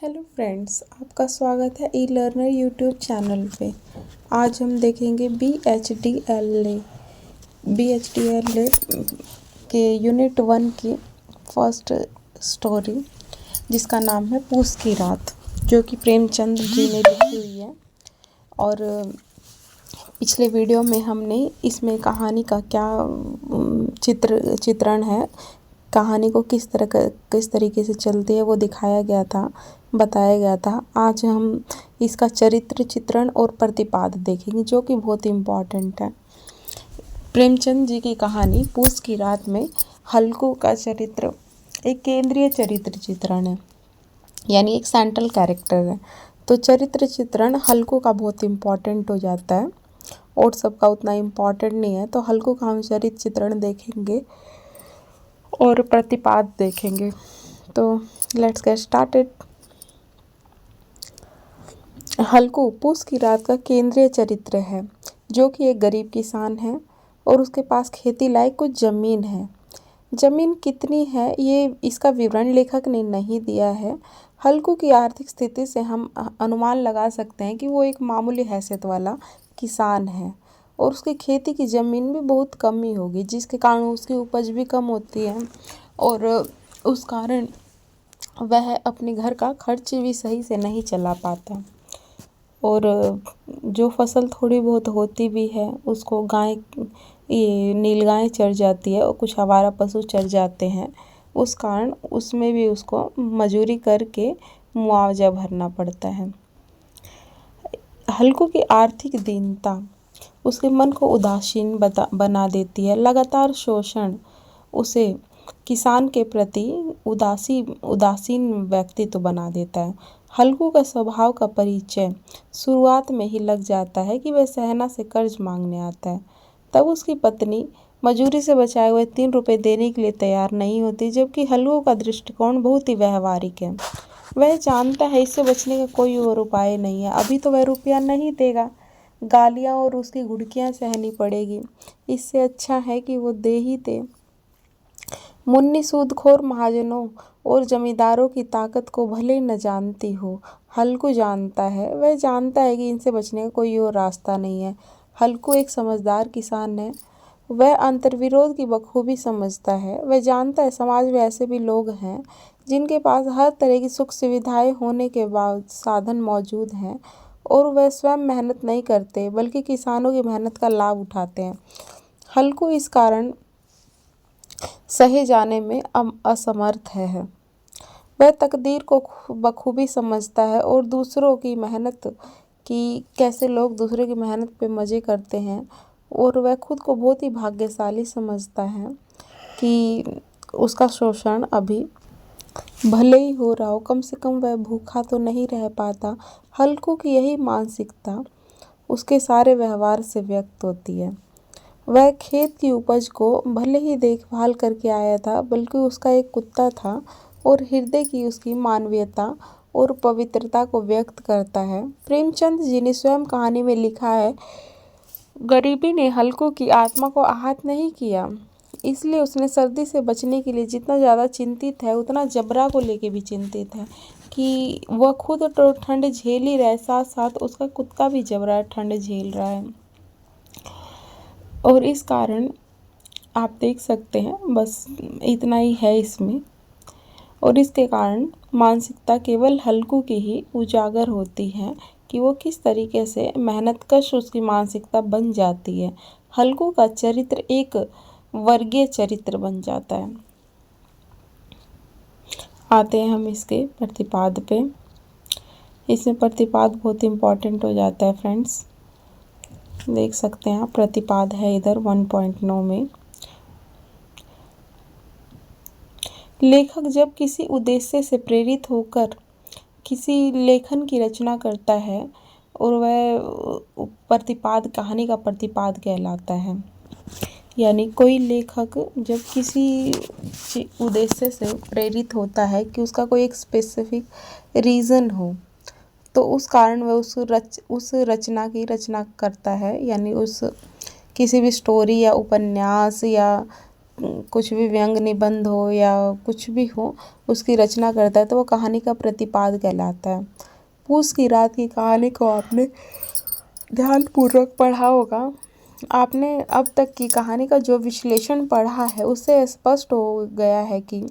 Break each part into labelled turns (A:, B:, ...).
A: Hello friends, आपका स्वागत है ई लर्नर यूट्यूब चैनल पे। आज हम देखेंगे B H D L A के यूनिट 1 की फर्स्ट स्टोरी, जिसका नाम है पूस की रात, जो कि प्रेमचंद जी ने लिखी हुई है। और पिछले वीडियो में हमने इसमें कहानी का क्या चित्रण है, कहानी को किस तरीके से चलती है वो दिखाया गया था, बताया गया था। आज हम इसका चरित्र चित्रण और प्रतिपाद देखेंगे, जो कि बहुत इम्पॉर्टेंट है। प्रेमचंद जी की कहानी पूस की रात में हल्कू का चरित्र एक केंद्रीय चरित्र चित्रण है, यानी एक सेंट्रल कैरेक्टर है। तो चरित्र चित्रण हल्कू का बहुत इम्पॉर्टेंट हो जाता है और सबका उतना इम्पॉर्टेंट नहीं है। तो हल्कू का हम चरित्र चित्रण देखेंगे और प्रतिपाद देखेंगे। तो लेट्स गेट स्टार्टेड। हल्कू पूस की रात का केंद्रीय चरित्र है, जो कि एक गरीब किसान है और उसके पास खेती लायक कुछ ज़मीन है। ज़मीन कितनी है ये इसका विवरण लेखक ने नहीं दिया है। हल्कू की आर्थिक स्थिति से हम अनुमान लगा सकते हैं कि वो एक मामूली हैसियत वाला किसान है और उसकी खेती की ज़मीन भी बहुत कम ही होगी, जिसके कारण उसकी उपज भी कम होती है और उस कारण वह अपने घर का खर्च भी सही से नहीं चला पाता। और जो फसल थोड़ी बहुत होती भी है उसको ये नीलगाय चर जाती है और कुछ आवारा पशु चर जाते हैं। उस कारण उसमें भी उसको मजूरी करके मुआवजा भरना पड़ता है। हल्कू की आर्थिक दीनता उसके मन को उदासीन बना देती है। लगातार शोषण उसे किसान के प्रति उदासीन व्यक्तित्व बना देता है। हल्कू का स्वभाव का परिचय शुरुआत में ही लग जाता है कि वह सहना से कर्ज मांगने आता है। तब उसकी पत्नी मजूरी से बचाए हुए 3 रुपये देने के लिए तैयार नहीं होती, जबकि हल्कू का दृष्टिकोण बहुत ही व्यवहारिक है। वह जानता है इससे बचने का कोई और उपाय नहीं है। अभी तो वह रुपया नहीं देगा, गालियाँ और उसकी घुड़कियाँ सहनी पड़ेगी। इससे अच्छा है कि वो दे ही दे। मुन्नी सूदखोर महाजनों और जमींदारों की ताकत को भले ही न जानती हो, हल्कू जानता है। वह जानता है कि इनसे बचने का कोई और रास्ता नहीं है। हल्कू एक समझदार किसान है। वह अंतर्विरोध की बखूबी समझता है। वह जानता है समाज में ऐसे भी लोग हैं जिनके पास हर तरह की सुख सुविधाएं होने के बाद साधन मौजूद हैं और वह स्वयं मेहनत नहीं करते, बल्कि किसानों की मेहनत का लाभ उठाते हैं। हल्कू इस कारण सहे जाने में असमर्थ है। वह तकदीर को बखूबी समझता है और दूसरों की मेहनत की कैसे लोग दूसरों की मेहनत पे मज़े करते हैं, और वह खुद को बहुत ही भाग्यशाली समझता है कि उसका शोषण अभी भले ही हो रहा हो, कम से कम वह भूखा तो नहीं रह पाता। हल्कू की यही मानसिकता उसके सारे व्यवहार से व्यक्त होती है। वह खेत की उपज को भले ही देखभाल करके आया था, बल्कि उसका एक कुत्ता था और हृदय की उसकी मानवीयता और पवित्रता को व्यक्त करता है। प्रेमचंद जी ने स्वयं कहानी में लिखा है, गरीबी ने हल्कू की आत्मा को आहत नहीं किया, इसलिए उसने सर्दी से बचने के लिए जितना ज़्यादा चिंतित है, उतना जबरा को लेके भी चिंतित है कि वह खुद तो ठंड झेल ही रहा है, साथ साथ उसका कुत्ता भी जबरा ठंड झेल रहा है। और इस कारण आप देख सकते हैं, बस इतना ही है इसमें। और इसके कारण मानसिकता केवल हल्कू की ही उजागर होती है कि वो किस तरीके से मेहनतकश उसकी मानसिकता बन जाती है। हल्कू का चरित्र एक वर्गीय चरित्र बन जाता है। आते हैं हम इसके प्रतिपाद पे। इसमें प्रतिपाद बहुत इम्पॉर्टेंट हो जाता है फ्रेंड्स, देख सकते हैं आप। प्रतिपाद है इधर 1.9 में। लेखक जब किसी उद्देश्य से प्रेरित होकर किसी लेखन की रचना करता है और वह प्रतिपाद कहानी का प्रतिपाद कहलाता है। यानी कोई लेखक जब किसी उद्देश्य से प्रेरित होता है कि उसका कोई एक स्पेसिफिक रीज़न हो, तो उस कारण वह उस रचना की रचना करता है। यानी उस किसी भी स्टोरी या उपन्यास या कुछ भी व्यंग निबंध हो या कुछ भी हो, उसकी रचना करता है तो वो कहानी का प्रतिपाद कहलाता है। पूस की रात की कहानी को आपने ध्यानपूर्वक पढ़ा होगा। आपने अब तक की कहानी का जो विश्लेषण पढ़ा है उससे स्पष्ट हो गया है कि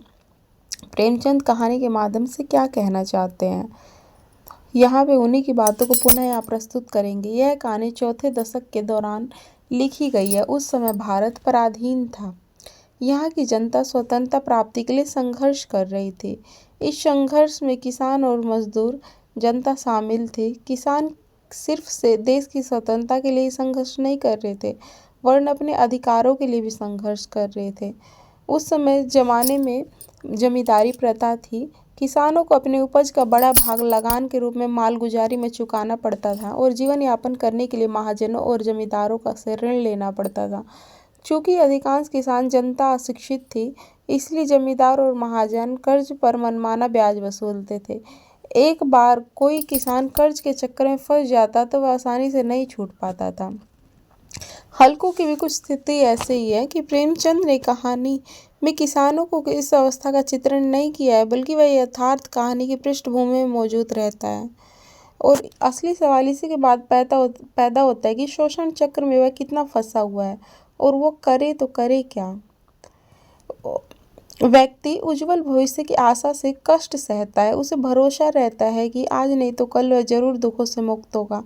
A: प्रेमचंद कहानी के माध्यम से क्या कहना चाहते हैं। यहाँ पे उन्हीं की बातों को पुनः यहाँ प्रस्तुत करेंगे। यह कहानी चौथे दशक के दौरान लिखी गई है। उस समय भारत पराधीन था। यहाँ की जनता स्वतंत्रता प्राप्ति के लिए संघर्ष कर रही थी। इस संघर्ष में किसान और मजदूर जनता शामिल थे। किसान सिर्फ से देश की स्वतंत्रता के लिए संघर्ष नहीं कर रहे थे, वरन अपने अधिकारों के लिए भी संघर्ष कर रहे थे। उस समय ज़माने में जमींदारी प्रथा थी। किसानों को अपनी उपज का बड़ा भाग लगान के रूप में मालगुजारी में चुकाना पड़ता था और जीवन यापन करने के लिए महाजनों और जमींदारों का से ऋण लेना पड़ता था। चूँकि अधिकांश किसान जनता अशिक्षित थी, इसलिए जमींदार और महाजन कर्ज पर मनमाना ब्याज वसूलते थे। एक बार कोई किसान कर्ज के चक्कर में फंस जाता तो वह आसानी से नहीं छूट पाता था। हल्कू की भी कुछ स्थिति ऐसे ही है कि प्रेमचंद ने कहानी में किसानों को इस अवस्था का चित्रण नहीं किया है, बल्कि वह यथार्थ कहानी की पृष्ठभूमि में मौजूद रहता है। और असली सवाल इसी के बाद पैदा होता है कि शोषण चक्र में वह कितना फंसा हुआ है और वो करे तो करे क्या। व्यक्ति उज्जवल भविष्य की आशा से कष्ट सहता है। उसे भरोसा रहता है कि आज नहीं तो कल वह जरूर दुखों से मुक्त होगा।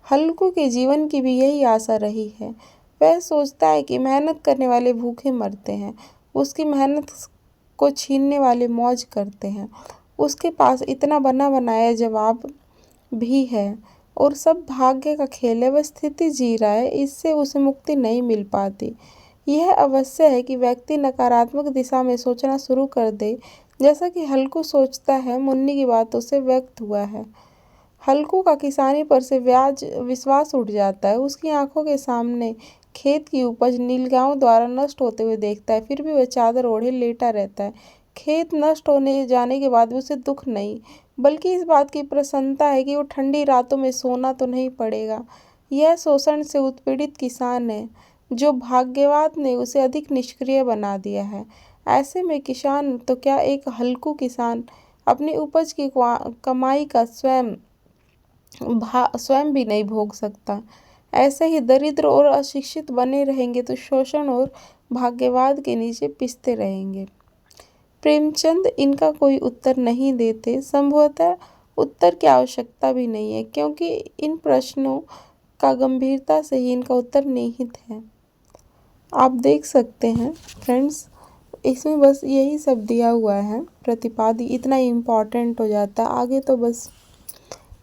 A: हल्कू के जीवन की भी यही आशा रही है। वह सोचता है कि मेहनत करने वाले भूखे मरते हैं, उसकी मेहनत को छीनने वाले मौज करते हैं। उसके पास इतना बना बनाया जवाब भी है और सब भाग्य का खेल है। वह स्थिति जी रहा है, इससे उसे मुक्ति नहीं मिल पाती। यह अवश्य है कि व्यक्ति नकारात्मक दिशा में सोचना शुरू कर दे, जैसा कि हल्कू सोचता है। मुन्नी की बातों से व्यक्त हुआ है। हल्कू का किसानी पर से विश्वास उठ जाता है। उसकी आंखों के सामने खेत की उपज नीलगांव द्वारा नष्ट होते हुए देखता है, फिर भी वह चादर ओढ़े लेटा रहता है। खेत नष्ट होने जाने के बाद भी उसे दुख नहीं, बल्कि इस बात की प्रसन्नता है कि वो ठंडी रातों में सोना तो नहीं पड़ेगा। यह शोषण से उत्पीड़ित किसान है, जो भाग्यवाद ने उसे अधिक निष्क्रिय बना दिया है। ऐसे में किसान तो क्या, एक हल्कू किसान अपनी उपज की कमाई का स्वयं भी नहीं भोग सकता। ऐसे ही दरिद्र और अशिक्षित बने रहेंगे तो शोषण और भाग्यवाद के नीचे पिसते रहेंगे। प्रेमचंद इनका कोई उत्तर नहीं देते। संभवतः उत्तर की आवश्यकता भी नहीं है, क्योंकि इन प्रश्नों का गंभीरता से ही इनका उत्तर निहित है। आप देख सकते हैं फ्रेंड्स, इसमें बस यही सब दिया हुआ है। प्रतिपादी इतना इम्पॉर्टेंट हो जाता है, आगे तो बस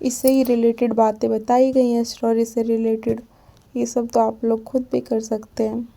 A: इससे ही रिलेटेड बातें बताई गई हैं, स्टोरी से रिलेटेड। ये सब तो आप लोग खुद भी कर सकते हैं।